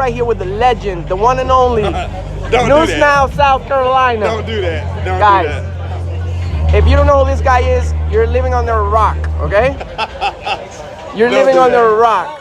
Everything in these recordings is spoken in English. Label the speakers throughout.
Speaker 1: right here with the legend, the one and only.
Speaker 2: Don't
Speaker 1: News
Speaker 2: do that.
Speaker 1: Now, South Carolina.
Speaker 2: Don't do that. Don't
Speaker 1: Guys,
Speaker 2: do that.
Speaker 1: if you don't know who this guy is, you're living under a rock, okay? You're
Speaker 2: Don't
Speaker 1: living
Speaker 2: do
Speaker 1: under
Speaker 2: that.
Speaker 1: a rock.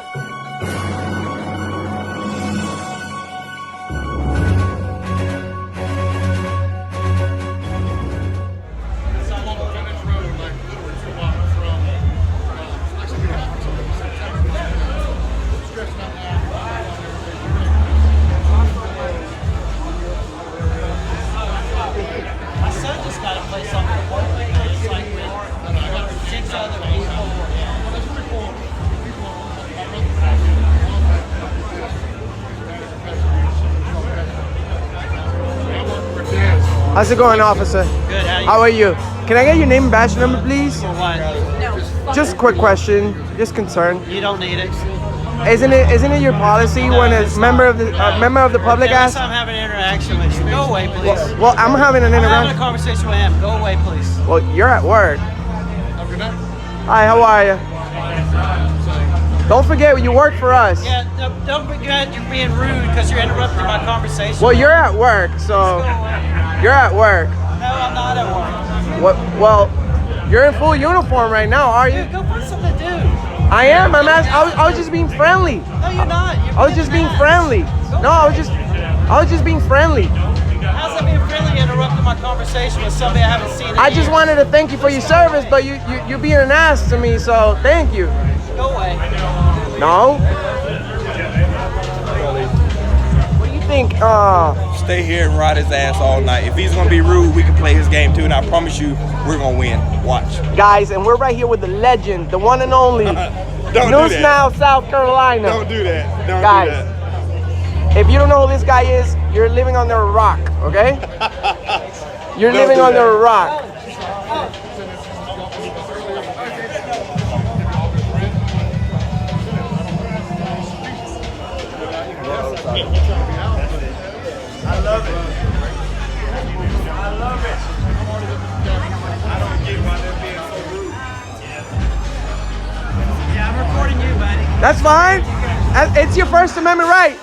Speaker 1: How's it going, officer?
Speaker 3: Good,
Speaker 1: How are you? Can I get your name and badge number, please?
Speaker 3: For what?
Speaker 1: Just a quick question, just concerned.
Speaker 3: You don't need it.
Speaker 1: Isn't it your policy when a member of the public
Speaker 3: Unless
Speaker 1: asks?
Speaker 3: I'm having an interaction with you. Go away, please.
Speaker 1: Well, I'm having an
Speaker 3: I'm having a
Speaker 1: interaction.
Speaker 3: conversation with him. Go away, please.
Speaker 1: Well, you're at work. Hi, how are you? Don't forget, you work for us.
Speaker 3: Yeah, don't forget you're being rude because you're interrupting my conversation.
Speaker 1: Well, you're at work, so you're at work.
Speaker 3: No, I'm not at work.
Speaker 1: What? Well, you're in full uniform right now, are you?
Speaker 3: Dude, go find something to do.
Speaker 1: I am. I was just being friendly.
Speaker 3: No, you're not. You're
Speaker 1: I was just being
Speaker 3: an ass.
Speaker 1: friendly. No, I was just being friendly.
Speaker 3: How's that being friendly interrupting my conversation with somebody I haven't seen in
Speaker 1: I just
Speaker 3: years?
Speaker 1: wanted to thank you for your service, but you're being an ass to me, so thank you.
Speaker 3: Go away.
Speaker 1: No? What do you think?
Speaker 2: Stay here and ride his ass all night. If he's gonna be rude, we can play his game too, and I promise you, we're gonna win. Watch.
Speaker 1: Guys, and we're right here with the legend, the one and only.
Speaker 2: Don't do
Speaker 1: News
Speaker 2: that.
Speaker 1: Now, South Carolina.
Speaker 2: Don't do that. Don't
Speaker 1: Guys,
Speaker 2: do that.
Speaker 1: if you don't know who this guy is, you're living under a rock, okay? You're
Speaker 2: Don't
Speaker 1: living
Speaker 2: do
Speaker 1: under
Speaker 2: that.
Speaker 1: a rock.
Speaker 2: I love it. I love it. I don't get why they're being so rude.
Speaker 3: Yeah, I'm recording you, buddy.
Speaker 1: That's fine. It's your First Amendment right.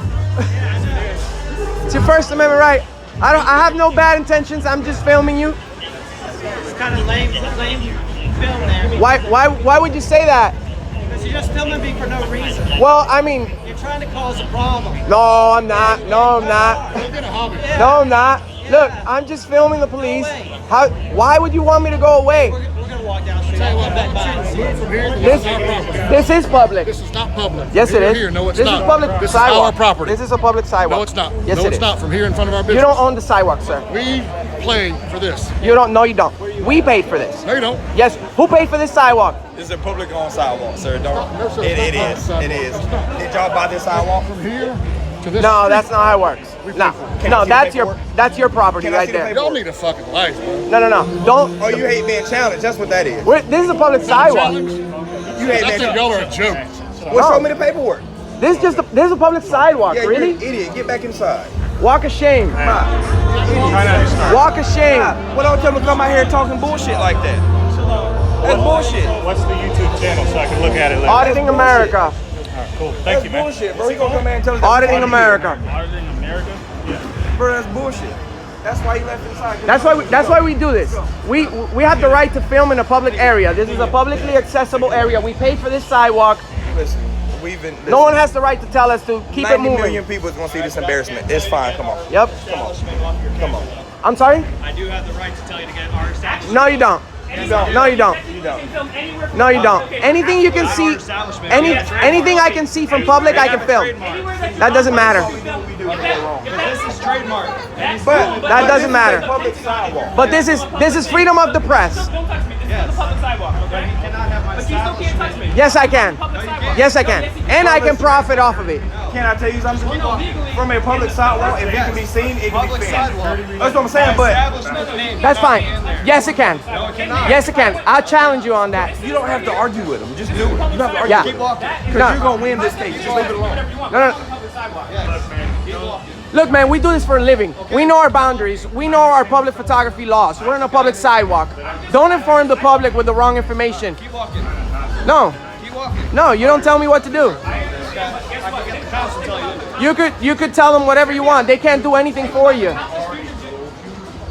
Speaker 1: It's your First Amendment right. I have no bad intentions. I'm just filming you.
Speaker 3: It's kind of lame film there.
Speaker 1: Why would you say that?
Speaker 3: Because you're just filming me for no reason.
Speaker 1: Well, I mean,
Speaker 3: You're trying to cause a problem.
Speaker 1: no, I'm not. No, I'm not. No, I'm not. Look, I'm just filming the police. Why would you want me to go away?
Speaker 3: We're gonna walk down the street. I'll come back by and see it.
Speaker 1: This is public.
Speaker 4: This is not public.
Speaker 1: Yes, it is.
Speaker 4: Here. No, it's
Speaker 1: this
Speaker 4: not.
Speaker 1: is public
Speaker 4: This
Speaker 1: sidewalk.
Speaker 4: is our property.
Speaker 1: This is a public sidewalk.
Speaker 4: No, it's not.
Speaker 1: Yes,
Speaker 4: no,
Speaker 1: it
Speaker 4: it's
Speaker 1: is.
Speaker 4: not. From here in front of our business.
Speaker 1: You don't own the sidewalk, sir.
Speaker 4: We play for this.
Speaker 1: You don't. No, you don't. We paid for this.
Speaker 4: No, you don't.
Speaker 1: Yes. Who paid for this sidewalk?
Speaker 2: This is a public owned sidewalk, sir. Don't.
Speaker 4: No, sir,
Speaker 2: It
Speaker 4: it's not
Speaker 2: is.
Speaker 4: private
Speaker 2: It is.
Speaker 4: sidewalk.
Speaker 2: Did y'all buy this sidewalk?
Speaker 4: From here to this.
Speaker 1: No,
Speaker 4: street.
Speaker 1: that's not how it works. No,
Speaker 2: Can I
Speaker 1: no,
Speaker 2: see the
Speaker 1: that's your property
Speaker 2: Can I
Speaker 1: right
Speaker 2: see the
Speaker 1: there.
Speaker 2: paperwork?
Speaker 4: Y'all need a fucking life, bro.
Speaker 1: No, don't.
Speaker 2: Oh, you hate being challenged. That's what that is.
Speaker 1: This is a public sidewalk.
Speaker 2: You hate
Speaker 4: I
Speaker 2: being
Speaker 4: think
Speaker 2: challenged.
Speaker 4: y'all are a joke.
Speaker 2: Well, show me the paperwork.
Speaker 1: This is just a public sidewalk.
Speaker 2: Yeah,
Speaker 1: Really?
Speaker 2: you're an idiot. Get back inside.
Speaker 1: Walk of shame. Walk of shame.
Speaker 2: Well, don't tell me to come out here talking bullshit like that. That's bullshit.
Speaker 5: What's the YouTube channel so I can look at it later?
Speaker 1: Auditing America.
Speaker 5: All right, cool. Thank
Speaker 2: That's
Speaker 5: you, man.
Speaker 2: bullshit, bro. He gonna come in and tell us.
Speaker 1: Auditing America.
Speaker 5: Auditing America? Yeah.
Speaker 2: Bro, that's bullshit. That's why he left inside.
Speaker 1: That's why we do this. We have the right to film in a public area. This is a publicly accessible area. We paid for this sidewalk.
Speaker 2: Listen, we've been.
Speaker 1: No one has the right to tell us to keep it
Speaker 2: 90
Speaker 1: moving.
Speaker 2: million people is gonna see this embarrassment. It's fine. Come on.
Speaker 1: Yep.
Speaker 2: Come on.
Speaker 1: I'm sorry?
Speaker 5: I do have the right to tell you to get our establishment.
Speaker 1: No, you don't.
Speaker 2: You don't.
Speaker 1: No, you don't.
Speaker 2: You don't.
Speaker 1: No, you don't. Anything you can see, anything I can see from public, I can film. That doesn't matter.
Speaker 5: This is trademark.
Speaker 2: But
Speaker 1: That doesn't matter.
Speaker 2: Public sidewalk.
Speaker 1: But this is freedom of the press.
Speaker 6: Don't touch me. This is a public sidewalk. Okay?
Speaker 5: You cannot have my
Speaker 6: But you still can't touch me.
Speaker 1: Yes, I can.
Speaker 6: Public sidewalk.
Speaker 1: Yes, I can. And I can profit off of it.
Speaker 2: Can I tell you something? From a public sidewalk, if it can be seen, it can be
Speaker 3: Public
Speaker 2: filmed.
Speaker 3: sidewalk.
Speaker 2: That's what I'm saying. But
Speaker 3: Establishment name
Speaker 1: That's
Speaker 3: cannot
Speaker 1: fine.
Speaker 3: be in there.
Speaker 1: Yes, it can. Yes, it can. I'll challenge you on that.
Speaker 2: you don't have to argue with them. Just do it. You don't have to argue.
Speaker 1: Yeah.
Speaker 2: Keep walking. Because
Speaker 1: No.
Speaker 2: you're gonna win this case. Just leave it alone.
Speaker 6: Whatever you want.
Speaker 1: No, no.
Speaker 6: Public sidewalk.
Speaker 1: Look, man, we do this for a living. We know our boundaries. We know our public photography laws. We're in a public sidewalk. Don't inform the public with the wrong information.
Speaker 3: Keep walking.
Speaker 1: No.
Speaker 3: Keep walking.
Speaker 1: No, you don't tell me what to do.
Speaker 5: I can get the cops to tell you.
Speaker 1: You could tell them whatever you want. They can't do anything for you.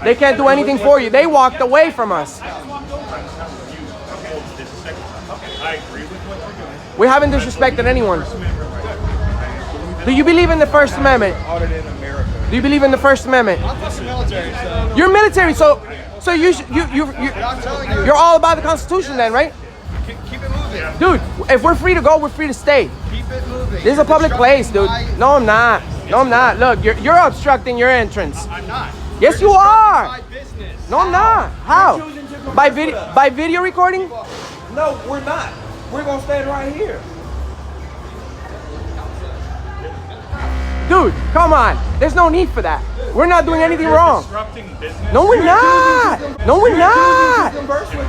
Speaker 1: They can't do anything for you. They walked away from us.
Speaker 2: I agree with what you're doing.
Speaker 1: We haven't disrespected anyone. Do you believe in the First Amendment?
Speaker 2: Auditing America.
Speaker 1: Do you believe in the First Amendment?
Speaker 5: I'm just military, so.
Speaker 1: You're military, so you're
Speaker 5: telling you.
Speaker 1: all about the Constitution then, right?
Speaker 5: Keep it moving.
Speaker 1: Dude, if we're free to go, we're free to stay.
Speaker 5: Keep it moving.
Speaker 1: This is a public place, dude. No, I'm not. No, I'm not. Look, you're obstructing your entrance.
Speaker 5: I'm not.
Speaker 1: Yes,
Speaker 5: You're
Speaker 1: you are.
Speaker 5: disrupting my business.
Speaker 1: No, I'm not. How? By video recording?
Speaker 7: No, we're not. We're gonna stand right here.
Speaker 1: Dude, come on. There's no need for that. We're not doing anything wrong.
Speaker 2: Disrupting business.
Speaker 1: No, we're not. No, we're not.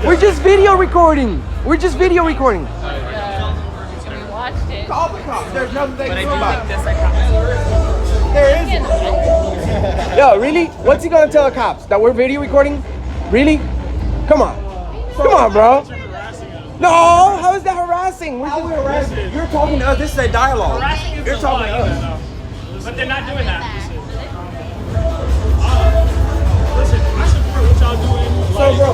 Speaker 1: We're just video recording. We're just video recording.
Speaker 8: We watched it.
Speaker 7: Call the cops. There's nothing they can do about it.
Speaker 1: There is. Yo, really? What's he gonna tell the cops? That we're video recording? Really? Come on. Come on, bro. No, how is that harassing?
Speaker 7: How we harassing? You're talking to us. This is a dialogue.
Speaker 6: Harassing is
Speaker 7: You're
Speaker 6: the
Speaker 7: talking to
Speaker 6: law,
Speaker 7: us.
Speaker 6: but they're not doing that. Listen, I support what y'all doing.
Speaker 7: So, bro,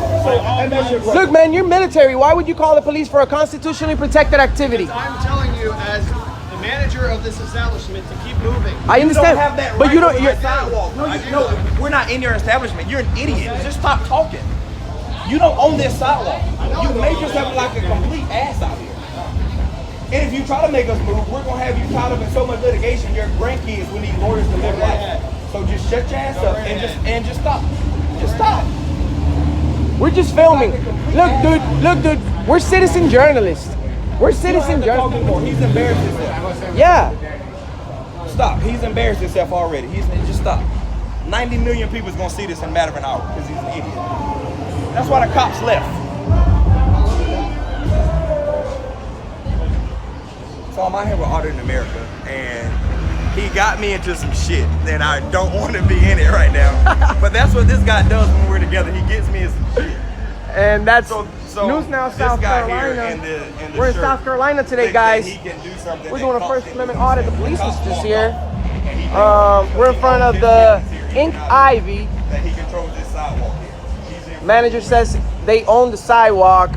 Speaker 7: and that's your brother.
Speaker 1: Look, man, you're military. Why would you call the police for a constitutionally protected activity?
Speaker 5: I'm telling you, as the manager of this establishment, to keep moving.
Speaker 1: I
Speaker 7: You
Speaker 1: understand,
Speaker 7: don't have that
Speaker 1: but
Speaker 7: right
Speaker 1: you don't.
Speaker 7: over
Speaker 1: You're,
Speaker 7: my sidewalk. No, we're not in your establishment. You're an idiot. Just stop talking. You don't own this sidewalk. You make yourself like a complete ass out here. And if you try to make us move, we're gonna have you tied up in so much litigation. Your grandkids will need lawyers to live life. So just shut your ass up and just stop. Just stop.
Speaker 1: we're just filming. Look, dude. We're citizen journalists. We're citizen journalists.
Speaker 7: Anymore. He's embarrassed himself.
Speaker 1: Yeah.
Speaker 7: Stop. He's embarrassed himself already. Just stop. 90 million people is gonna see this in a matter of an hour because he's an idiot. That's why the cops left. So I'm out here with Auditing America, and he got me into some shit that I don't want to be in it right now. But that's what this guy does when we're together. He gets me in some shit.
Speaker 1: And that's
Speaker 7: So
Speaker 1: News Now,
Speaker 7: this
Speaker 1: South
Speaker 7: guy
Speaker 1: Carolina.
Speaker 7: here in the
Speaker 1: We're in
Speaker 7: shirt
Speaker 1: South Carolina today,
Speaker 7: thinks that
Speaker 1: guys.
Speaker 7: he can do something
Speaker 1: We're
Speaker 7: that
Speaker 1: doing a
Speaker 7: cops
Speaker 1: First
Speaker 7: didn't
Speaker 1: Amendment
Speaker 7: do.
Speaker 1: audit. The police
Speaker 7: Cops
Speaker 1: was just
Speaker 7: walk
Speaker 1: here.
Speaker 7: off, and he
Speaker 1: We're in front of the Ink Ivy.
Speaker 7: that he controls this sidewalk here. He's in-
Speaker 1: Manager says they own the sidewalk,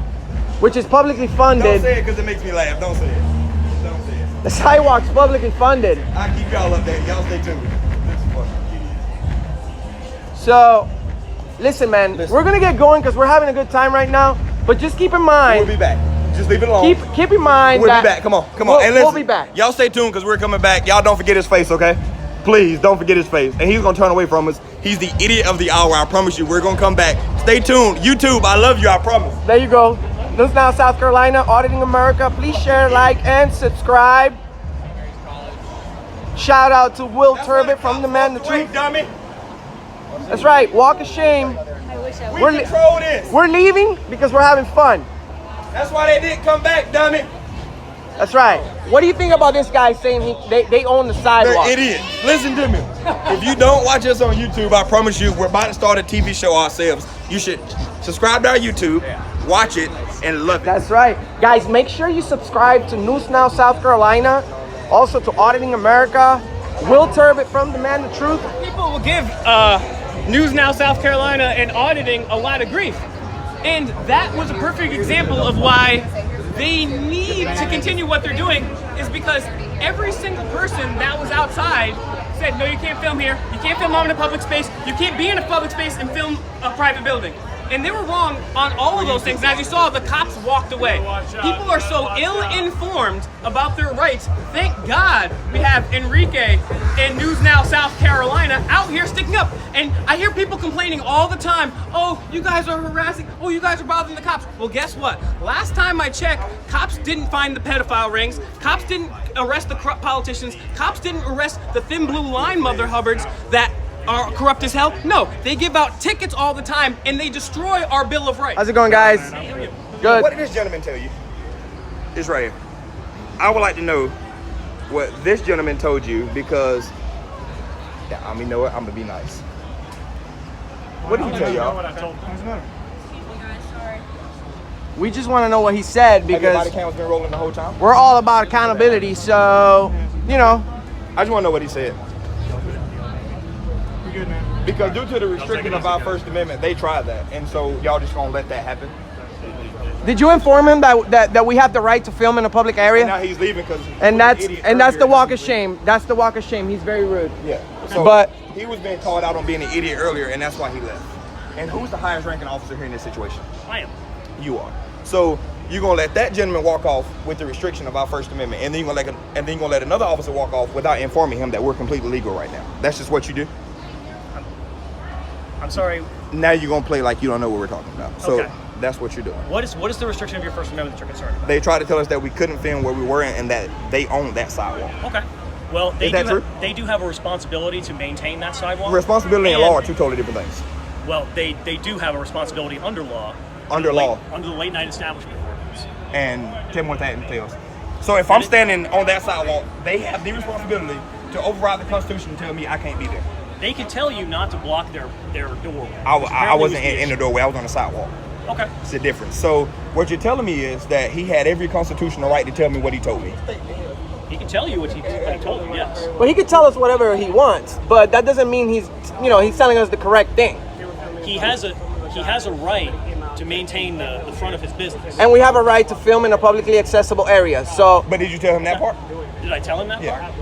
Speaker 1: which is publicly
Speaker 7: Don't
Speaker 1: funded.
Speaker 7: say it because it makes me laugh. Don't say it. Don't say it.
Speaker 1: The sidewalk's publicly funded.
Speaker 7: I keep y'all updated. Y'all stay tuned. This is fucking idiot.
Speaker 1: So, listen, man, we're gonna get going because we're having a good time right now. But just keep in mind,
Speaker 7: We'll be back. Just leave it alone.
Speaker 1: keep in mind
Speaker 7: We'll
Speaker 1: that
Speaker 7: be back. Come on. Come
Speaker 1: we'll-
Speaker 7: on. And
Speaker 1: we'll
Speaker 7: listen,
Speaker 1: be back.
Speaker 7: Y'all stay tuned because we're coming back. Y'all don't forget his face, okay? Please don't forget his face. And he's gonna turn away from us. He's the idiot of the hour. I promise you. We're gonna come back. Stay tuned. YouTube, I love you. I promise.
Speaker 1: There you go. News Now, South Carolina, Auditing America. Please share, like, and subscribe. Shout out to Will Turbot from The Man, The
Speaker 7: Wait,
Speaker 1: Truth.
Speaker 7: dummy.
Speaker 1: That's right. Walk of shame.
Speaker 8: I wish I
Speaker 7: We
Speaker 1: We're li-
Speaker 7: control this.
Speaker 1: We're leaving because we're having fun.
Speaker 7: That's why they didn't come back, dummy.
Speaker 1: That's right. What do you think about this guy saying they own the sidewalk?
Speaker 7: They're idiots. Listen to me. If you don't watch us on YouTube, I promise you, we're about to start a TV show ourselves. You should subscribe to our YouTube, watch it, and love it.
Speaker 1: That's right. Guys, make sure you subscribe to News Now, South Carolina. Also to Auditing America. Will Turbot from The Man, The Truth.
Speaker 6: People will give News Now South Carolina and Auditing a lot of grief. And that was a perfect example of why they need to continue what they're doing, is because every single person that was outside said, no, you can't film here. You can't film in a public space. You can't be in a public space and film a private building. And they were wrong on all of those things. And as you saw, the cops walked away. People are so ill-informed about their rights. Thank God we have Enrique in News Now South Carolina out here sticking up. And I hear people complaining all the time, oh, you guys are harassing, oh, you guys are bothering the cops. Well, guess what? Last time I checked, cops didn't find the pedophile rings. Cops didn't arrest the corrupt politicians. Cops didn't arrest the thin blue line mother hubbards that are corrupt as hell. No, they give out tickets all the time and they destroy our Bill of Rights.
Speaker 1: How's it going, guys? Good.
Speaker 7: What did this gentleman tell you? It's right here. I would like to know what this gentleman told you because, yeah, I mean, you know what? I'm gonna be nice. What did he tell y'all?
Speaker 1: We just want to know what he said
Speaker 7: Have your
Speaker 1: because
Speaker 7: body cam was been rolling the whole time?
Speaker 1: we're all about accountability. So, you know,
Speaker 7: I just want to know what he said.
Speaker 2: We're good, man.
Speaker 7: Because due to the restriction of our First Amendment, they tried that. And so y'all just gonna let that happen?
Speaker 1: Did you inform him that we have the right to film in a public area?
Speaker 7: And now he's leaving because
Speaker 1: that's the walk of shame. That's the walk of shame. He's very rude.
Speaker 7: Yeah. So
Speaker 1: but
Speaker 7: he was being called out on being an idiot earlier, and that's why he left. And who's the highest ranking officer here in this situation?
Speaker 6: I am.
Speaker 7: You are. So you're gonna let that gentleman walk off with the restriction of our First Amendment, and then you're gonna let another officer walk off without informing him that we're completely legal right now. That's just what you do.
Speaker 6: I'm sorry.
Speaker 7: Now you're gonna play like you don't know what we're talking about. So
Speaker 6: Okay.
Speaker 7: that's what you're doing.
Speaker 6: What is the restriction of your First Amendment that you're concerned about?
Speaker 7: They tried to tell us that we couldn't film where we were and that they own that sidewalk.
Speaker 6: Okay. Well,
Speaker 7: Is that true?
Speaker 6: They do have a responsibility to maintain that sidewalk.
Speaker 7: Responsibility and law are two totally different things.
Speaker 6: Well, they do have a responsibility under law.
Speaker 7: Under law.
Speaker 6: Under the late night establishment ordinance.
Speaker 7: And tell me what that entails. So if I'm standing on that sidewalk, they have the responsibility to override the Constitution and tell me I can't be there.
Speaker 6: They can tell you not to block their doorway.
Speaker 7: I wasn't in the doorway. I was on the sidewalk.
Speaker 6: Okay.
Speaker 7: It's a difference. So what you're telling me is that he had every constitutional right to tell me what he told me.
Speaker 6: He can tell you what he told you, yes.
Speaker 1: Well, he could tell us whatever he wants, but that doesn't mean he's telling us the correct thing.
Speaker 6: He has a right to maintain the front of his business.
Speaker 1: And we have a right to film in a publicly accessible area. So,
Speaker 7: But did you tell him that part?
Speaker 6: Did I tell him that
Speaker 7: Yeah.
Speaker 6: part?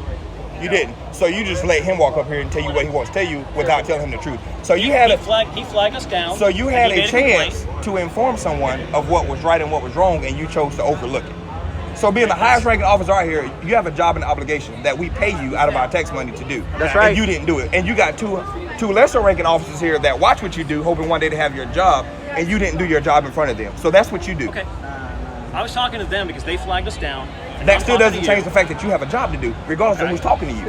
Speaker 7: You didn't. So you just let him walk up here and tell you what he wants to tell you without telling him the truth. So you had
Speaker 6: He flagged us down.
Speaker 7: So you had
Speaker 6: and he
Speaker 7: a
Speaker 6: made
Speaker 7: chance
Speaker 6: complaint.
Speaker 7: to inform someone of what was right and what was wrong, and you chose to overlook it. So being the highest ranking officer out here, you have a job and obligation that we pay you out of our tax money to do.
Speaker 1: That's right.
Speaker 7: And you didn't do it. And you got two lesser ranking officers here that watch what you do, hoping one day to have your job, and you didn't do your job in front of them. So that's what you do.
Speaker 6: Okay. I was talking to them because they flagged us down. and
Speaker 7: That
Speaker 6: I'm
Speaker 7: still
Speaker 6: talking
Speaker 7: doesn't
Speaker 6: to
Speaker 7: change
Speaker 6: you.
Speaker 7: the fact that you have a job to do, regardless of who's talking to you.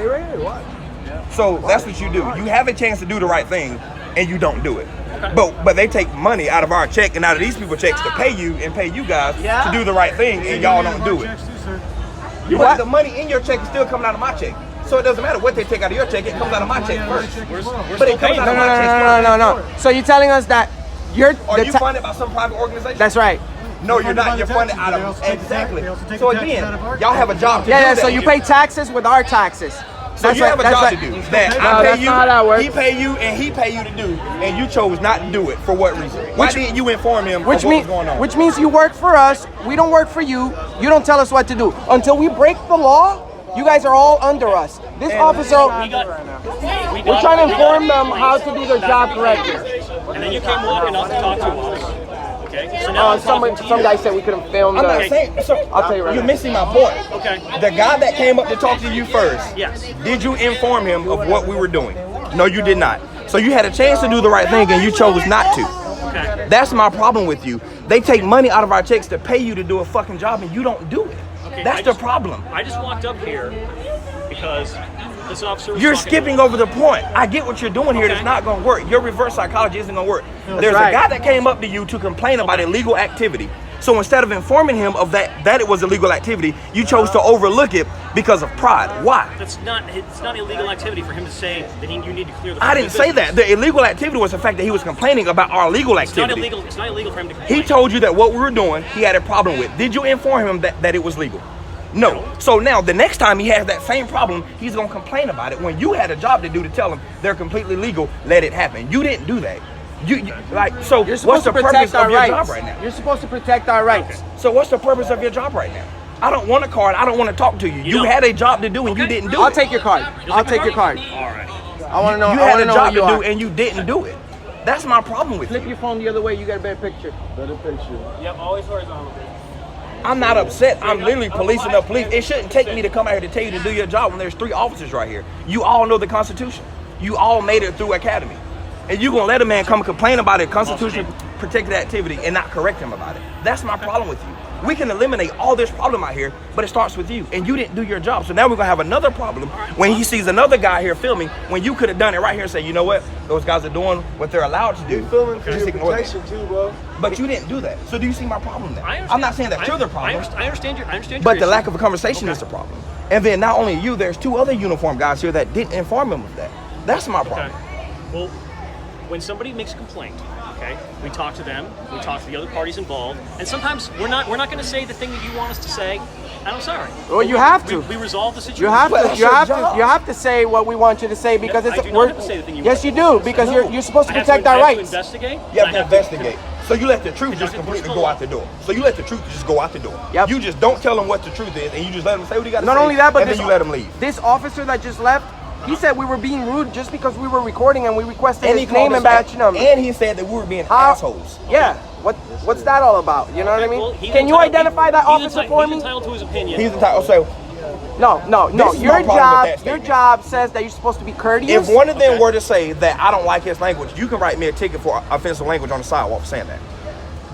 Speaker 7: So that's what you do. You have a chance to do the right thing, and you don't do it.
Speaker 6: Okay.
Speaker 7: But they take money out of our check and out of these people's checks to pay you and pay you guys to do the right thing, and y'all don't do it. But the money in your check is still coming out of my check. So it doesn't matter what they take out of your check, it comes out of my check first. But it comes out of my check first.
Speaker 1: no. So you're telling us that
Speaker 7: Are you funded by some private organization?
Speaker 1: That's right.
Speaker 7: No, you're not. You're funded out of exactly. So again, y'all have a job to do.
Speaker 1: Yeah.
Speaker 7: that.
Speaker 1: So you pay taxes with our taxes.
Speaker 7: So you have a job to do. That
Speaker 1: No,
Speaker 7: I
Speaker 1: that's
Speaker 7: pay
Speaker 1: not how that
Speaker 7: you,
Speaker 1: works.
Speaker 7: he pay you, and he pay you to do, and you chose not to do it. For what reason? Why didn't you inform him of what was going on?
Speaker 1: Which means you work for us. We don't work for you. You don't tell us what to do. Until we break the law, you guys are all under us. This officer, we're trying to inform them how to do their job correctly.
Speaker 6: And then you came walking up to talk to us. Okay. So now I'm
Speaker 1: Some
Speaker 6: talking to you.
Speaker 1: guy said we couldn't film.
Speaker 7: I'm not saying. So
Speaker 1: I'll tell you right
Speaker 7: you're
Speaker 1: now.
Speaker 7: missing my point.
Speaker 6: Okay.
Speaker 7: The guy that came up to talk to you first.
Speaker 6: Yes.
Speaker 7: Did you inform him of what we were doing? No, you did not. So you had a chance to do the right thing, and you chose not to.
Speaker 6: Okay.
Speaker 7: That's my problem with you. They take money out of our checks to pay you to do a fucking job, and you don't do it.
Speaker 6: Okay,
Speaker 7: That's the problem.
Speaker 6: I just walked up here because this officer was
Speaker 7: You're
Speaker 6: talking
Speaker 7: skipping
Speaker 6: to
Speaker 7: over the point. I get what you're doing here.
Speaker 6: Okay.
Speaker 7: That's not going to work. Your reverse psychology isn't going to work. There's
Speaker 1: right.
Speaker 7: a guy that came up to you to complain about illegal activity. So instead of informing him of that it was illegal activity, you chose to overlook it because of pride. Why?
Speaker 6: It's not illegal activity for him to say that you need to clear the
Speaker 7: I didn't say that. The illegal activity was the fact that he was complaining about our legal activity.
Speaker 6: It's not illegal for him to complain.
Speaker 7: He told you that what we were doing, he had a problem with. Did you inform him that it was legal? No. So now the next time he has that same problem, he's gonna complain about it. When you had a job to do to tell him they're completely legal, let it happen. You didn't do that. So
Speaker 1: You're
Speaker 7: what's
Speaker 1: supposed
Speaker 7: the
Speaker 1: to
Speaker 7: purpose
Speaker 1: protect
Speaker 7: of
Speaker 1: our
Speaker 7: your
Speaker 1: rights.
Speaker 7: job right now?
Speaker 1: You're supposed to protect our rights.
Speaker 7: So what's the purpose of your job right now? I don't want a card. I don't want to talk to you. You
Speaker 6: don't.
Speaker 7: had a job to do and you didn't do
Speaker 1: I'll
Speaker 7: it.
Speaker 1: take your card. I'll take your card.
Speaker 6: All right.
Speaker 1: I want to know.
Speaker 7: You
Speaker 1: I
Speaker 7: had
Speaker 1: want
Speaker 7: a
Speaker 1: to know
Speaker 7: job
Speaker 1: who
Speaker 7: to
Speaker 1: you
Speaker 7: do
Speaker 1: are.
Speaker 7: and you didn't do it. That's my problem with
Speaker 1: Flip
Speaker 7: you.
Speaker 1: your phone the other way. You got a better picture.
Speaker 6: Yep, always horizontal.
Speaker 7: I'm not upset. I'm literally policing the police. It shouldn't take me to come out here to tell you to do your job when there's 3 officers right here. You all know the Constitution. You all made it through academy. And you gonna let a man come complain about a constitution protected activity and not correct him about it. That's my problem with you. We can eliminate all this problem out here, but it starts with you. And you didn't do your job. So now we're gonna have another problem when he sees another guy here filming, when you could have done it right here and say, you know what? Those guys are doing what they're allowed to do.
Speaker 2: Filming for
Speaker 7: Just
Speaker 2: your
Speaker 7: ignore
Speaker 2: protection
Speaker 7: that.
Speaker 2: too, bro.
Speaker 7: But you didn't do that. So do you see my problem there?
Speaker 6: I understand.
Speaker 7: I'm not saying that you're the problem.
Speaker 6: I understand your
Speaker 7: But the
Speaker 6: issue.
Speaker 7: lack of a conversation is the problem. And then not only you, there's 2 other uniformed guys here that didn't inform him of that. That's my problem.
Speaker 6: Okay. Well, when somebody makes a complaint
Speaker 9: Okay, we talk to them. We talk to the other parties involved, and sometimes we're not going to say the thing that you want us to say. And I'm sorry.
Speaker 1: Well, you have to.
Speaker 9: We resolve the situation.
Speaker 1: You have to say what we want you to say because
Speaker 9: No,
Speaker 1: it's.
Speaker 9: I do not have to say the thing you
Speaker 1: Yes, you do because you're supposed to
Speaker 9: I have
Speaker 1: protect
Speaker 9: to,
Speaker 1: our
Speaker 9: I have
Speaker 1: rights.
Speaker 9: to investigate.
Speaker 7: You have
Speaker 9: and
Speaker 7: to
Speaker 9: I
Speaker 7: investigate. So you let the truth just
Speaker 9: Conduct
Speaker 7: completely
Speaker 9: enforcement
Speaker 7: go out the door. So you let the truth just go out the door.
Speaker 1: Yep.
Speaker 7: You just don't tell them what the truth is, and you just let them say what he got to say.
Speaker 1: Not only that, but
Speaker 7: and then you let them leave.
Speaker 1: This officer that just left, he said we were being rude just because we were recording and we requested
Speaker 7: And
Speaker 1: his
Speaker 7: he called
Speaker 1: name and
Speaker 7: us-
Speaker 1: badge number.
Speaker 7: And he said that we were being assholes.
Speaker 1: Yeah. What's that all about? You know what I mean?
Speaker 9: Well, he's
Speaker 1: Can you
Speaker 9: entitled-
Speaker 1: identify that officer for
Speaker 9: He's
Speaker 1: me?
Speaker 9: entitled to his opinion.
Speaker 7: He's entitled. So
Speaker 1: No.
Speaker 7: This is
Speaker 1: Your
Speaker 7: my problem with
Speaker 1: job,
Speaker 7: that
Speaker 1: your
Speaker 7: statement.
Speaker 1: job says that you're supposed to be courteous.
Speaker 7: if one of them were to say that I don't like his language, you can write me a ticket for offensive language on the sidewalk for saying that.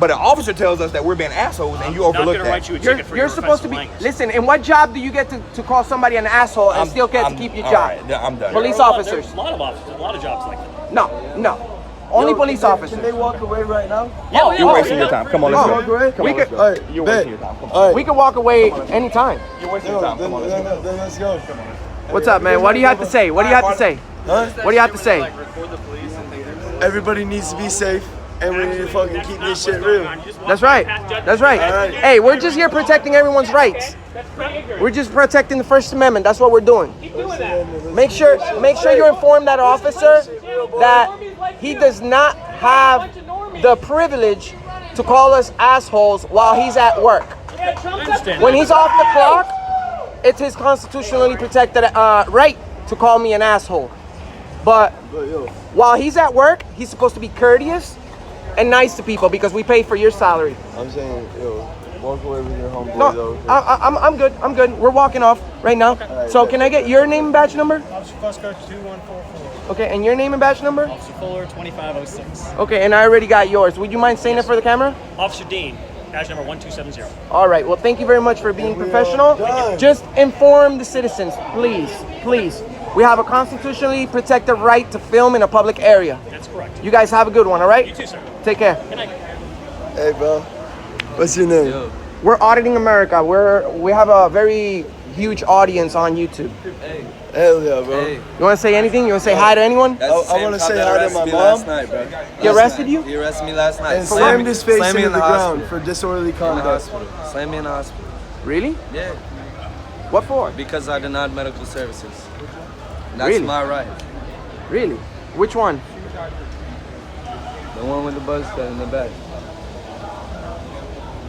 Speaker 7: But an officer tells us that we're being assholes, and you
Speaker 9: I'm not
Speaker 7: overlook
Speaker 9: going to write
Speaker 7: that.
Speaker 9: you a ticket for
Speaker 1: You're
Speaker 9: your
Speaker 1: supposed to be.
Speaker 9: offensive language.
Speaker 1: Listen, in what job do you get to call somebody an asshole and still get to keep your
Speaker 7: all
Speaker 1: job?
Speaker 7: right, I'm done.
Speaker 1: Police
Speaker 9: There's a lot-
Speaker 1: officers.
Speaker 9: There's a lot of officers, a lot of jobs like that.
Speaker 1: No. Only police officers.
Speaker 5: Can they walk away right now?
Speaker 9: Yeah,
Speaker 7: You're wasting your time. Come on, let's
Speaker 5: Walk
Speaker 7: go.
Speaker 5: away?
Speaker 7: Come on, let's go.
Speaker 5: All right,
Speaker 7: You're
Speaker 5: bet.
Speaker 7: wasting your time. Come on.
Speaker 5: All right.
Speaker 1: We can walk away anytime.
Speaker 7: You're wasting your time. Come on, let's go.
Speaker 5: Then let's go.
Speaker 1: What's up, man? What do you have to say? What do you have to say?
Speaker 5: Huh?
Speaker 1: What do you have to say?
Speaker 5: Everybody needs to be safe, and we need to fucking keep this shit real.
Speaker 1: That's right. That's right.
Speaker 5: right.
Speaker 1: Hey, we're just here protecting everyone's rights. We're just protecting the First Amendment. That's what we're doing. Make sure you inform that officer that he does not have the privilege to call us assholes while he's at work. When he's off the clock, it's his constitutionally protected right to call me an asshole. But while he's at work, he's supposed to be courteous and nice to people because we pay for your salary.
Speaker 5: I'm saying, yo, walk away with your homeboy
Speaker 1: No,
Speaker 5: though.
Speaker 1: I'm good. I'm good. We're walking off right now. So can I get your name and badge number?
Speaker 2: Officer Fusco 2144.
Speaker 1: Okay, and your name and badge number?
Speaker 9: Officer Fuller, 2506.
Speaker 1: Okay, and I already got yours. Would you mind saying it for the camera?
Speaker 9: Officer Dean, badge number 1270.
Speaker 1: All right. Well, thank you very much for being professional. Just inform the citizens, please. Please. We have a constitutionally protected right to film in a public area.
Speaker 9: That's correct.
Speaker 1: You guys have a good one, all right?
Speaker 9: You too, sir.
Speaker 1: Take care.
Speaker 9: Good night.
Speaker 5: Hey, bro. What's your name?
Speaker 1: We're Auditing America. We have a very huge audience on YouTube.
Speaker 5: Hell yeah, bro.
Speaker 1: You want to say anything? You want to say hi to anyone?
Speaker 5: I want to say hi to my mom.
Speaker 1: He arrested you?
Speaker 10: He arrested me last night.
Speaker 5: And slammed his face
Speaker 10: slammed me
Speaker 5: into
Speaker 10: in
Speaker 5: the ground
Speaker 10: hospital.
Speaker 5: for disorderly
Speaker 10: In the
Speaker 5: conduct.
Speaker 10: hospital. Slammed me in the hospital.
Speaker 1: Really?
Speaker 10: Yeah.
Speaker 1: What for?
Speaker 10: Because I denied medical services. That's
Speaker 1: Really?
Speaker 10: my right.
Speaker 1: Really? Which one?
Speaker 10: The one with the buzz cut in the back.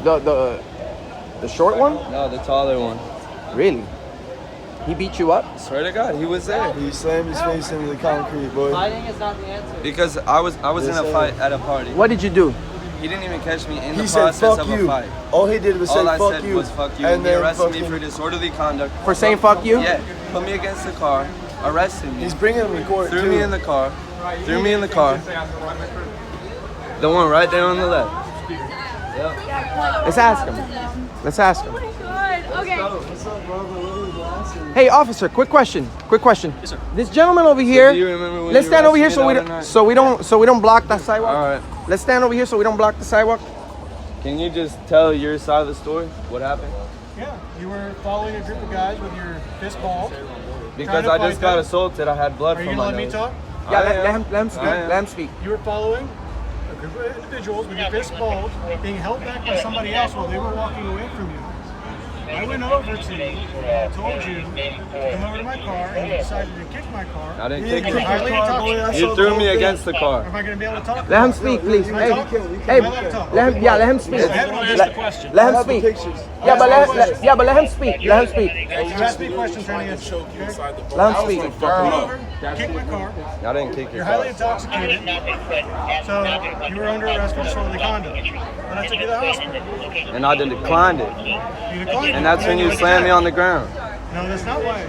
Speaker 1: The short one?
Speaker 10: No, the taller one.
Speaker 1: Really? He beat you up?
Speaker 10: Swear to God, he was there.
Speaker 5: He slammed his face into the concrete, boy.
Speaker 8: Fighting is not the answer.
Speaker 10: Because I was in a fight at a party.
Speaker 1: What did you do?
Speaker 10: He didn't even catch me in
Speaker 5: He
Speaker 10: the
Speaker 5: said,
Speaker 10: process
Speaker 5: fuck
Speaker 10: of
Speaker 5: you.
Speaker 10: a fight.
Speaker 5: All he did was say,
Speaker 10: All I
Speaker 5: fuck
Speaker 10: said
Speaker 5: you.
Speaker 10: was fuck you.
Speaker 5: And
Speaker 10: And he
Speaker 5: then
Speaker 10: arrested me
Speaker 5: fucking-
Speaker 10: for disorderly conduct.
Speaker 1: For saying fuck you?
Speaker 10: Yeah. Put me against the car. Arrested me.
Speaker 5: He's bringing him to court,
Speaker 10: Threw
Speaker 5: too.
Speaker 10: me in the car. Threw me in the car. The one right there on the left. Yep.
Speaker 1: Let's ask him. Let's ask him.
Speaker 8: Okay.
Speaker 1: Hey, officer, quick question.
Speaker 9: Yes, sir.
Speaker 1: This gentleman over here.
Speaker 10: do you remember when
Speaker 1: Let's
Speaker 10: you
Speaker 1: stand over here
Speaker 10: arrested
Speaker 1: so
Speaker 10: me
Speaker 1: we
Speaker 10: the
Speaker 1: don't
Speaker 10: other night?
Speaker 1: so we don't block the sidewalk.
Speaker 10: All right.
Speaker 1: Let's stand over here so we don't block the sidewalk.
Speaker 10: Can you just tell your side of the story? What happened?
Speaker 2: Yeah, you were following a group of guys with your fist balled.
Speaker 10: Because
Speaker 2: to
Speaker 10: I
Speaker 2: fight
Speaker 10: just got
Speaker 2: them.
Speaker 10: assaulted. I had blood
Speaker 2: Are you
Speaker 10: from
Speaker 2: gonna
Speaker 10: my
Speaker 2: let me
Speaker 10: nose.
Speaker 2: talk?
Speaker 1: Yeah,
Speaker 10: I
Speaker 1: let
Speaker 10: am.
Speaker 1: him speak.
Speaker 10: I am.
Speaker 1: Let him speak.
Speaker 2: You were following a group of individuals with your fists balled, being held back by somebody else while they were walking away from you. I went over to you, told you to come over to my car, and you decided to kick my car.
Speaker 10: I didn't
Speaker 5: He
Speaker 10: kick
Speaker 5: kicked
Speaker 10: you.
Speaker 5: your car, boy. I saw
Speaker 10: You
Speaker 5: the
Speaker 10: threw
Speaker 5: whole
Speaker 10: me
Speaker 5: thing.
Speaker 10: against the car.
Speaker 2: Am I going to be able to talk?
Speaker 1: Let him speak, please.
Speaker 2: Can I
Speaker 1: Hey,
Speaker 2: talk?
Speaker 1: hey,
Speaker 2: Can I let him talk?
Speaker 1: let him speak.
Speaker 2: I haven't answered
Speaker 1: Let,
Speaker 2: the question.
Speaker 1: let him
Speaker 5: I have the
Speaker 1: speak.
Speaker 5: pictures.
Speaker 1: Yeah, but let him speak. Let him speak.
Speaker 2: You asked me a question, trying to answer. Okay?
Speaker 1: Let him speak.
Speaker 2: Come over, kick my car.
Speaker 10: I didn't kick your
Speaker 2: You're
Speaker 10: car.
Speaker 2: highly intoxicated, so you were under arrest for disorderly conduct. And I took you to the hospital.
Speaker 10: And I declined it.
Speaker 2: You declined.
Speaker 10: And that's when you slammed me on the ground.
Speaker 2: No, that's not why.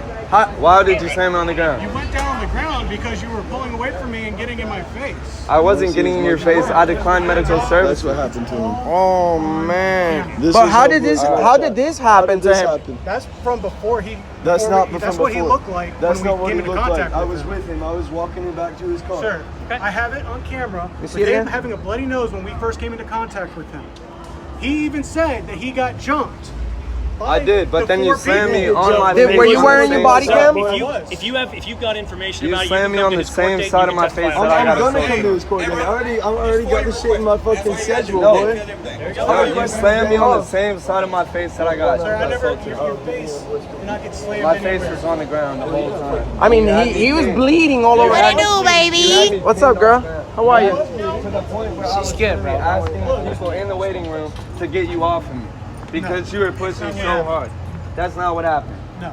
Speaker 10: Why did you slam me on the ground?
Speaker 2: You went down on the ground because you were pulling away from me and getting in my face.
Speaker 10: I wasn't getting in your face. I declined medical
Speaker 5: That's
Speaker 10: services.
Speaker 5: what happened to him.
Speaker 1: Oh man.
Speaker 5: This
Speaker 1: But
Speaker 5: is
Speaker 1: how did this happen to
Speaker 5: This
Speaker 1: him?
Speaker 5: happened.
Speaker 2: That's from before he.
Speaker 5: That's
Speaker 2: before
Speaker 5: not
Speaker 2: we-
Speaker 5: from
Speaker 2: That's what he
Speaker 5: before.
Speaker 2: looked like
Speaker 5: That's
Speaker 2: when
Speaker 5: not
Speaker 2: we
Speaker 5: what
Speaker 2: came
Speaker 5: he
Speaker 2: into
Speaker 5: looked like.
Speaker 2: contact
Speaker 5: I
Speaker 2: with
Speaker 5: was
Speaker 2: him.
Speaker 5: with him. I was walking him back to his car.
Speaker 2: Sir, I have it on camera
Speaker 1: You
Speaker 2: with
Speaker 1: see it
Speaker 2: him
Speaker 1: again?
Speaker 2: having a bloody nose when we first came into contact with him. He even said that he got jumped.
Speaker 10: I did, but
Speaker 2: the
Speaker 10: then you
Speaker 2: four
Speaker 10: slammed me
Speaker 2: people.
Speaker 10: on my
Speaker 1: Did-
Speaker 10: face.
Speaker 1: were you
Speaker 10: on
Speaker 1: wearing
Speaker 10: the
Speaker 1: your body
Speaker 10: same
Speaker 1: cam?
Speaker 10: side.
Speaker 9: If you've got information
Speaker 10: You
Speaker 9: about it,
Speaker 10: slammed me
Speaker 9: can
Speaker 10: on
Speaker 9: come
Speaker 10: the
Speaker 9: to his court
Speaker 10: same
Speaker 9: date,
Speaker 10: side
Speaker 9: you
Speaker 10: of my
Speaker 9: can
Speaker 10: face
Speaker 9: testify.
Speaker 10: that I
Speaker 5: I'm
Speaker 10: got
Speaker 5: gonna
Speaker 10: assaulted.
Speaker 5: come to his court. I already got the shit in my fucking schedule,
Speaker 10: No.
Speaker 5: boy.
Speaker 10: No, you slammed me on the same side of my face that I got
Speaker 2: Sir, I never,
Speaker 10: assaulted.
Speaker 2: your face did not get slammed
Speaker 10: My face
Speaker 2: anywhere.
Speaker 10: was on the ground the whole time.
Speaker 1: I mean, he was bleeding all over.
Speaker 10: What
Speaker 1: it do, baby? What's up, girl? How are you?
Speaker 10: To the point where I was literally asking people in the waiting room to get you off of me because you were pushing so hard. That's not what happened.
Speaker 2: No.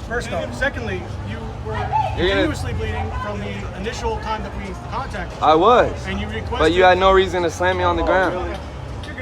Speaker 2: First off. Secondly, you were
Speaker 10: You're gonna-
Speaker 2: continuously bleeding from the initial time that we contacted you.
Speaker 10: I was.
Speaker 2: And you requested.
Speaker 10: But you had no reason to slam me on the ground.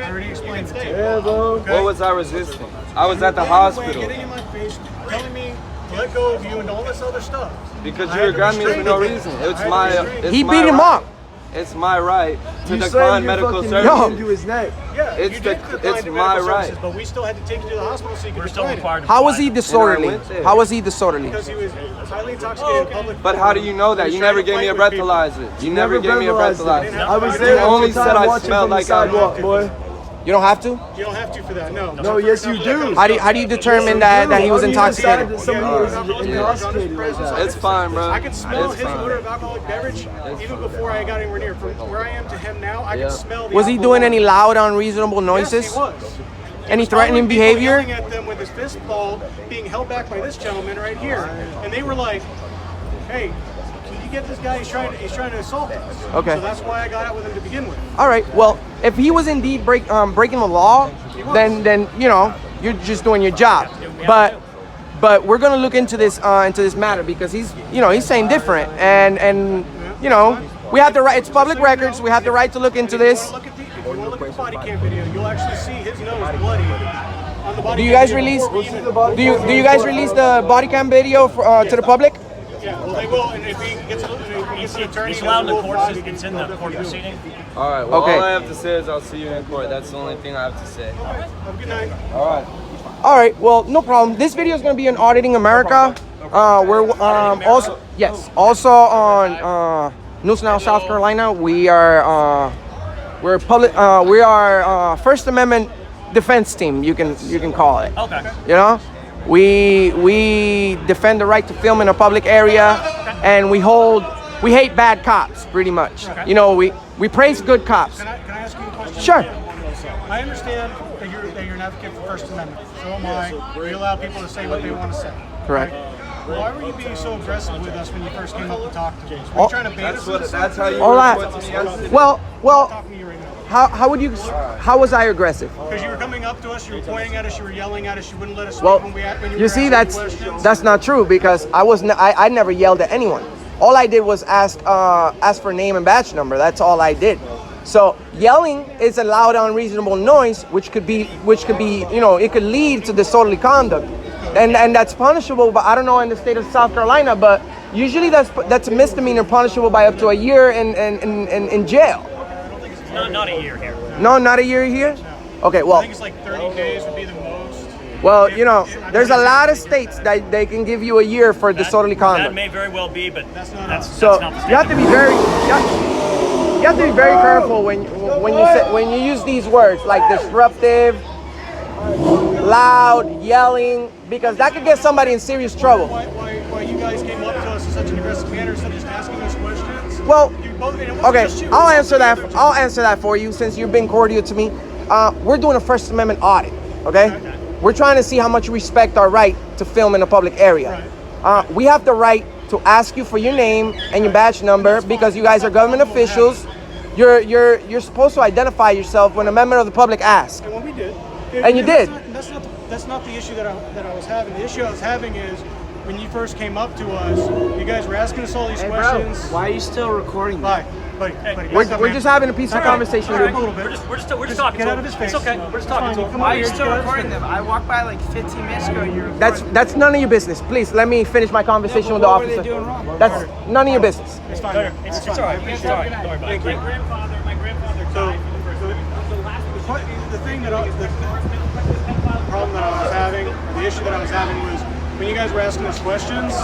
Speaker 2: I already explained it to you.
Speaker 5: Yeah, bro.
Speaker 2: Okay?
Speaker 10: What was I resisting? I was at the
Speaker 2: Getting away,
Speaker 10: hospital
Speaker 2: Getting in my face, telling me to let go of you and all this other stuff.
Speaker 10: because
Speaker 2: I
Speaker 10: you
Speaker 2: had
Speaker 10: were
Speaker 2: to
Speaker 10: grabbing me for
Speaker 2: restrain
Speaker 10: no
Speaker 2: you.
Speaker 10: reason.
Speaker 2: I
Speaker 10: It's
Speaker 2: had to
Speaker 10: my.
Speaker 2: restrain
Speaker 10: It's
Speaker 1: He
Speaker 10: my
Speaker 1: beat him
Speaker 10: right.
Speaker 1: up.
Speaker 10: It's my right to
Speaker 5: You
Speaker 10: decline
Speaker 5: slammed your
Speaker 10: medical
Speaker 5: fucking
Speaker 10: services.
Speaker 5: knee into his neck.
Speaker 2: Yeah,
Speaker 10: It's
Speaker 2: you
Speaker 10: the-
Speaker 2: did decline
Speaker 10: it's
Speaker 2: the
Speaker 10: my
Speaker 2: medical
Speaker 10: right.
Speaker 2: services, but we still had to take you to the hospital so you could
Speaker 9: We're still
Speaker 2: decline it.
Speaker 9: required to
Speaker 1: How was
Speaker 9: provide.
Speaker 1: he disorderly?
Speaker 10: went there.
Speaker 1: How was he disorderly?
Speaker 2: Because he was highly intoxicated in public.
Speaker 10: But how do you know that? You
Speaker 2: He was
Speaker 10: never
Speaker 2: trying to
Speaker 10: gave me a
Speaker 2: fight with people.
Speaker 10: breathalyzer. You never gave me a
Speaker 5: breathalyzed it.
Speaker 10: breathalyzer.
Speaker 5: I was
Speaker 2: You
Speaker 5: there all
Speaker 10: only
Speaker 5: the
Speaker 10: said
Speaker 5: time
Speaker 10: I
Speaker 5: watching
Speaker 10: smelled
Speaker 5: from the
Speaker 10: like
Speaker 5: sidewalk,
Speaker 10: I-
Speaker 5: boy.
Speaker 1: You don't have to?
Speaker 2: You don't have to for that, no.
Speaker 5: No, yes you do.
Speaker 1: How do you determine that he was intoxicated?
Speaker 5: That somebody was intoxicated like that.
Speaker 10: It's fine, bro.
Speaker 2: I could smell
Speaker 10: It's
Speaker 2: his
Speaker 10: fine.
Speaker 2: odor of alcoholic beverage even before I got anywhere near. From where I am to him now, I
Speaker 10: Yeah.
Speaker 2: could smell the
Speaker 1: Was he
Speaker 2: alcohol.
Speaker 1: doing any loud, unreasonable
Speaker 2: Yes,
Speaker 1: noises?
Speaker 2: he was.
Speaker 1: Any
Speaker 2: He was
Speaker 1: threatening
Speaker 2: following people,
Speaker 1: behavior?
Speaker 2: Yelling at them with his fist balled, being held back by this gentleman right here, and they were like, "Hey, can you get this guy? He's trying to assault us."
Speaker 1: Okay.
Speaker 2: So that's why I got out with him to begin with.
Speaker 1: All right. Well, if he was indeed breaking the law, then you know you're just doing your job. But we're gonna look into this matter because he's saying different, and you know we have the right. It's public records. We have the right to look into this.
Speaker 2: If you want to look at the body cam video, you'll actually see his nose bloody on the body
Speaker 1: Do you
Speaker 2: cam
Speaker 1: guys
Speaker 2: video
Speaker 1: release?
Speaker 2: before we even-
Speaker 1: Do you guys release the body cam video to the public?
Speaker 2: Yeah, well, they will, and if he gets an attorney,
Speaker 9: It's allowed in the
Speaker 2: we'll
Speaker 9: court.
Speaker 2: find
Speaker 9: It's in the court proceeding.
Speaker 10: All right. Well,
Speaker 1: Okay.
Speaker 10: all I have to say is I'll see you in court. That's the only thing I have to say.
Speaker 2: Have a good night.
Speaker 10: All right.
Speaker 1: All right. Well, no problem. This video is gonna be on Auditing America. We're also on News Now, South Carolina. We are we are First Amendment defense team. You can call it.
Speaker 9: Okay.
Speaker 1: You know, we defend the right to film in a public area, and we hate bad cops pretty much. You know, we praise good cops.
Speaker 2: Can I ask you a question?
Speaker 1: Sure.
Speaker 2: I understand that you're an advocate for First Amendment. So am I. We allow people to say what they want to say.
Speaker 1: Correct.
Speaker 2: Why were you being so aggressive with us when you first came up to talk to us? Were
Speaker 1: Oh,
Speaker 2: you trying to bait us?
Speaker 10: That's how you
Speaker 1: All
Speaker 10: were
Speaker 1: that.
Speaker 10: reporting to me yesterday.
Speaker 1: Well.
Speaker 2: Talking to you right now.
Speaker 1: How was I aggressive?
Speaker 2: Because you were coming up to us, you were pointing at us, you were yelling at us, you wouldn't let us speak
Speaker 1: Well,
Speaker 2: when you
Speaker 1: you
Speaker 2: were
Speaker 1: see,
Speaker 2: asking questions.
Speaker 1: that's not true because I never yelled at anyone. All I did was ask for name and badge number. That's all I did. So yelling is a loud, unreasonable noise, which could be it could lead to disorderly conduct, and that's punishable. But I don't know in the state of South Carolina, but usually that's a misdemeanor, punishable by up to a year in jail.
Speaker 9: Not a year here.
Speaker 1: No, not a year here. Okay,
Speaker 2: I
Speaker 1: well.
Speaker 2: think it's like 30 days would be the most.
Speaker 1: Well, you know, there's a lot of states that they can give you a year for disorderly
Speaker 9: That
Speaker 1: conduct.
Speaker 9: may very well be, but that's
Speaker 1: So
Speaker 9: not the
Speaker 1: you have to be very careful when you use these words like disruptive, loud, yelling, because that could get somebody in serious trouble.
Speaker 2: Why you guys came up to us in such an aggressive manner instead of just asking us questions?
Speaker 1: Well,
Speaker 2: You both- and it wasn't
Speaker 1: okay,
Speaker 2: just you,
Speaker 1: I'll
Speaker 2: it was
Speaker 1: answer
Speaker 2: the
Speaker 1: that.
Speaker 2: other
Speaker 1: I'll answer that for you since you've been cordial to me. We're doing a First Amendment audit. Okay, we're trying to see how much you respect our right to film in a public area. We have the right to ask you for your name and your badge number because you guys are government officials. You're supposed to identify yourself when a member of the public asks.
Speaker 2: And when we did.
Speaker 1: And you did.
Speaker 2: That's not the issue that I was having. The issue I was having is when you first came up to us, you guys were asking us all these questions.
Speaker 8: Why are you still recording?
Speaker 2: Bye. Buddy,
Speaker 1: We're just having a peaceful conversation, dude.
Speaker 2: A little bit.
Speaker 9: We're just talking.
Speaker 2: Get
Speaker 9: to
Speaker 2: out
Speaker 9: him.
Speaker 2: of his face.
Speaker 9: It's okay. We're just talking to him.
Speaker 8: Why are you still recording them? I walked by like 15 minutes ago. You're recording.
Speaker 1: That's none of your business. Please let me finish my conversation with the
Speaker 8: what were they
Speaker 1: officer.
Speaker 8: doing wrong?
Speaker 1: That's none of your business.
Speaker 2: It's fine.
Speaker 9: It's all right. It's all right. Don't worry about it. My grandfather died for the last.
Speaker 2: The thing that the problem that I was having, the issue that I was having was when you guys were asking us questions,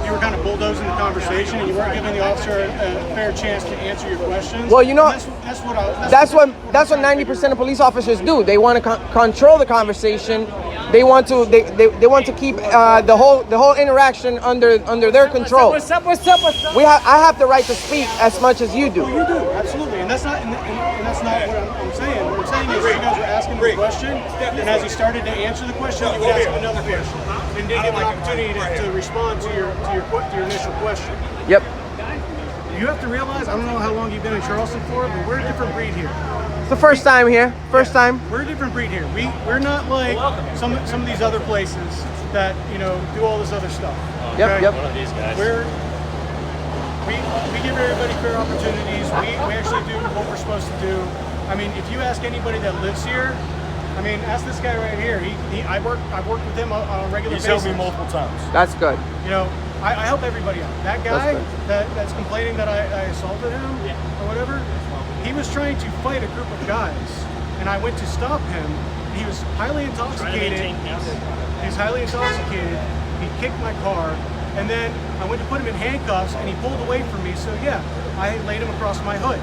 Speaker 2: you were kind of bulldozing the conversation and you weren't giving the officer a fair chance to answer your questions.
Speaker 1: Well, you know,
Speaker 2: And that's what
Speaker 1: 90% of police officers do. They want to control the conversation they want to keep the whole interaction under their control.
Speaker 6: What's up?
Speaker 1: I have the right to speak as much as you do.
Speaker 2: Well, you do, absolutely, and that's not what I'm saying. What I'm saying is you guys were asking a question, and as you started to answer the question, you would ask another question, and didn't give an opportunity to respond to your initial question.
Speaker 1: Yep.
Speaker 2: You have to realize, I don't know how long you've been in Charleston for, but we're a different breed here.
Speaker 1: It's the first time here. First time.
Speaker 2: We're a different breed here. We're not like some of these other places that do all this other stuff.
Speaker 1: Yep.
Speaker 9: One of these guys.
Speaker 2: We give everybody fair opportunities. We actually do what we're supposed to do. I mean, if you ask anybody that lives here, I mean, ask this guy right here. I've worked with him on a regular basis.
Speaker 4: He's helped me multiple times.
Speaker 1: That's good.
Speaker 2: I help everybody out. That guy that's complaining that I assaulted him or whatever, he was trying to fight a group of guys, and I went to stop him. He was highly intoxicated. He's highly intoxicated. He kicked my car, and then I went to put him in handcuffs, and he pulled away from me. So yeah, I laid him across my hood,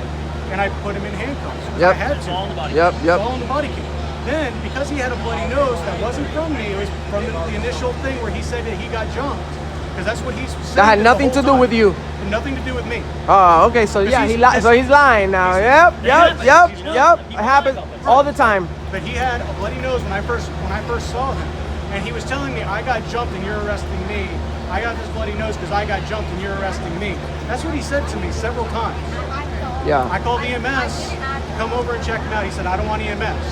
Speaker 2: and I put him in handcuffs.
Speaker 1: Yep.
Speaker 2: I had to.
Speaker 9: It's all in the body.
Speaker 1: Yep.
Speaker 2: It's all in the body cam. Then, because he had a bloody nose, that wasn't from me. It was from the initial thing where he said that he got jumped. Because that's what he's saying.
Speaker 1: That had nothing to do with you.
Speaker 2: And nothing to do with me.
Speaker 1: Oh, okay. So yeah, he's lying now. Yep. It happens all the time.
Speaker 2: But he had a bloody nose when I first saw him, and he was telling me, "I got jumped and you're arresting me. I got this bloody nose because I got jumped and you're arresting me." That's what he said to me several times.
Speaker 1: Yeah.
Speaker 2: I called EMS to come over and check him out. He said, "I don't want EMS.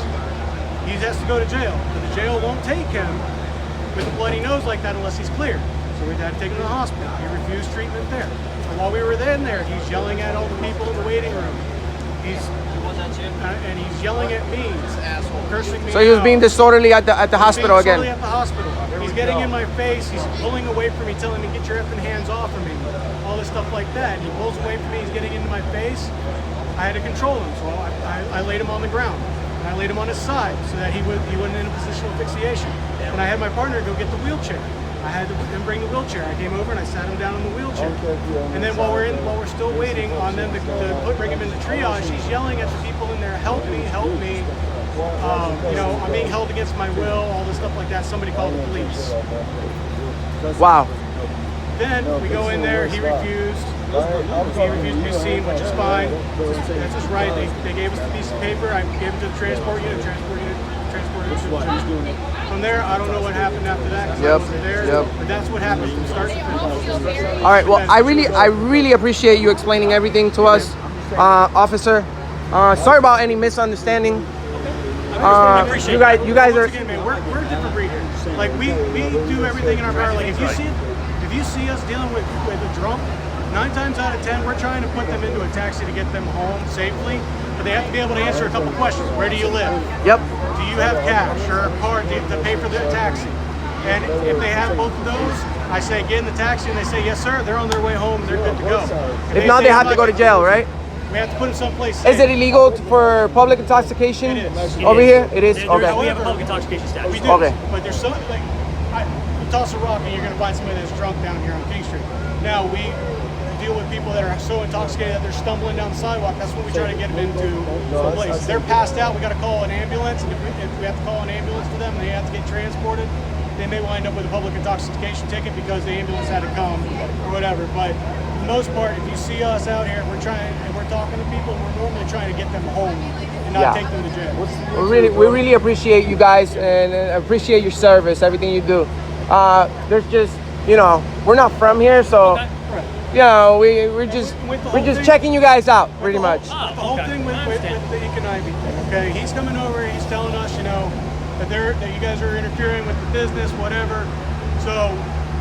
Speaker 2: He has to go to jail, but the jail won't take him with a bloody nose like that unless he's cleared." So we had to take him to the hospital. He refused treatment there. And while we were in there, he's yelling at all the people in the waiting room. He's yelling at me, cursing me.
Speaker 1: So he was being disorderly at the hospital again.
Speaker 2: At the hospital. He's getting in my face. He's pulling away from me, telling me, "Get your effing hands off of me." All this stuff like that. And he pulls away from me. He's getting into my face. I had to control him, so I laid him on the ground. And I laid him on his side so that he wasn't in a position of asphyxiation. And I had my partner go get the wheelchair. I had him bring the wheelchair. I came over and I sat him down in the wheelchair. And then while we're still waiting on them to bring him into triage, he's yelling at the people in there, "Help me, help me." I'm being held against my will, all this stuff like that. Somebody called the police.
Speaker 1: Wow.
Speaker 2: Then we go in there, he refused. He refused to be seen, which is fine. That's his right. They gave us the piece of paper. I gave it to the transport unit. From there, I don't know what happened after that because I wasn't there. But that's what happened from start to finish.
Speaker 1: All right. Well, I really appreciate you explaining everything to us, officer. Sorry about any misunderstanding. You guys are.
Speaker 2: Again, man, we're a different breed here. Like we do everything in our power. Like if you see us dealing with a drunk, 9 times out of 10, we're trying to put them into a taxi to get them home safely. But they have to be able to answer a couple questions. Where do you live?
Speaker 1: Yep.
Speaker 2: Do you have cash or a card to pay for the taxi? And if they have both of those, I say get in the taxi, and they say yes, sir. They're on their way home. They're good to go.
Speaker 1: If not, they have to go to jail, right?
Speaker 2: We have to put them someplace safe.
Speaker 1: Is it illegal for public intoxication?
Speaker 2: It is.
Speaker 1: Over here? It is? Okay.
Speaker 9: We have a public intoxication statute.
Speaker 2: We do.
Speaker 1: Okay.
Speaker 2: But there's some, you toss a rock and you're going to find somebody that's drunk down here on King Street. Now, we deal with people that are so intoxicated that they're stumbling down the sidewalk. That's when we try to get them into a place. If they're passed out, we got to call an ambulance. And if we have to call an ambulance for them, they have to get transported. They may wind up with a public intoxication ticket because the ambulance had to come or whatever. But for the most part, if you see us out here, we're talking to people, and we're normally trying to get them home and not take them to jail.
Speaker 1: We really appreciate you guys and appreciate your service, everything you do. There's just, we're not from here, so we're just checking you guys out, pretty much.
Speaker 2: The whole thing with the Ivy thing, okay? He's coming over, he's telling us, that you guys are interfering with the business, whatever. So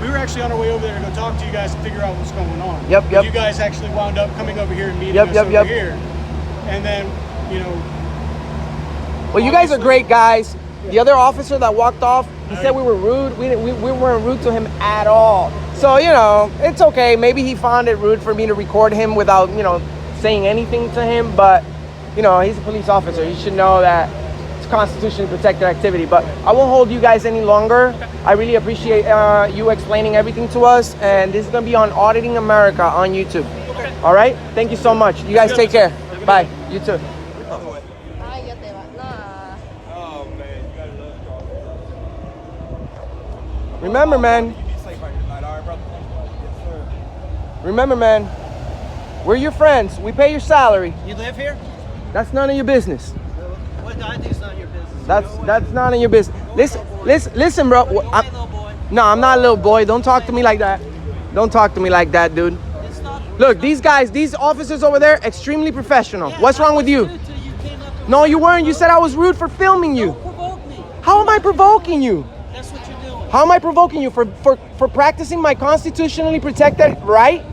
Speaker 2: we were actually on our way over there to go talk to you guys to figure out what's going on.
Speaker 1: Yep.
Speaker 2: You guys actually wound up coming over here and meeting us over here. And then,
Speaker 1: Well, you guys are great guys. The other officer that walked off, he said we were rude. We weren't rude to him at all. So, it's okay. Maybe he found it rude for me to record him without, saying anything to him. But, he's a police officer. He should know that it's constitutionally protected activity. But I won't hold you guys any longer. I really appreciate you explaining everything to us. And this is going to be on Auditing America on YouTube. All right? Thank you so much. You guys take care. Bye. You too. Remember, man. Remember, man. We're your friends. We pay your salary.
Speaker 3: You live here?
Speaker 1: That's none of your business.
Speaker 3: What I think is not your business.
Speaker 1: That's none of your business. Listen, bro. No, I'm not a little boy. Don't talk to me like that. Don't talk to me like that, dude. Look, these guys, these officers over there, extremely professional. What's wrong with you? No, you weren't. You said I was rude for filming you.
Speaker 3: Don't provoke me.
Speaker 1: How am I provoking you?
Speaker 3: That's what you're doing.
Speaker 1: How am I provoking you? For practicing my constitutionally protected right?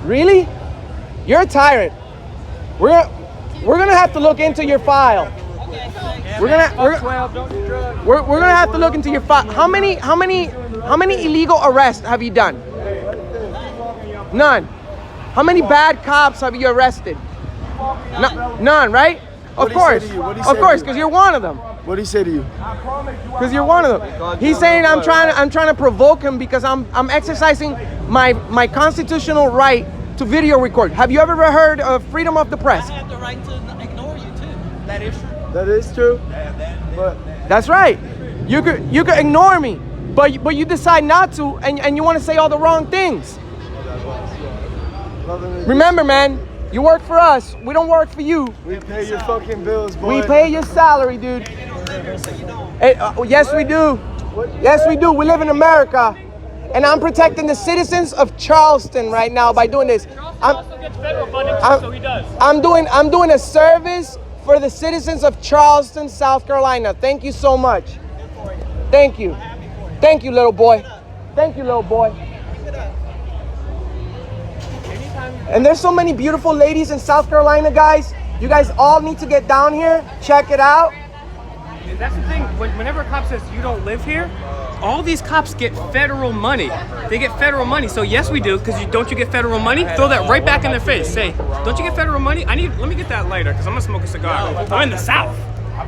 Speaker 1: Really? You're a tyrant. We're gonna have to look into your file. We're gonna have to look into your file. How many illegal arrests have you done? None. How many bad cops have you arrested? None, right? Of course, because you're one of them.
Speaker 5: What did he say to you?
Speaker 1: Because you're one of them. He's saying I'm trying to provoke him because I'm exercising my constitutional right to video record. Have you ever heard of freedom of the press?
Speaker 3: I have the right to ignore you too. That is true.
Speaker 5: That is true. But
Speaker 1: that's right. You could ignore me, but you decide not to, and you want to say all the wrong things. Remember, man, you work for us. We don't work for you.
Speaker 5: we pay your fucking bills, boy.
Speaker 1: We pay your salary, dude. Hey, yes, we do. Yes, we do. We live in America, and I'm protecting the citizens of Charleston right now by doing this. I'm doing a service for the citizens of Charleston, South Carolina. Thank you so much. Thank you. Thank you, little boy. Thank you, little boy. And there's so many beautiful ladies in South Carolina, guys. You guys all need to get down here. Check it out.
Speaker 6: And that's the thing. Whenever a cop says you don't live here, all these cops get federal money. They get federal money. So yes, we do. Because don't you get federal money? Throw that right back in their face. Say, don't you get federal money? Let me get that lighter because I'm gonna smoke a cigar. I'm in the South.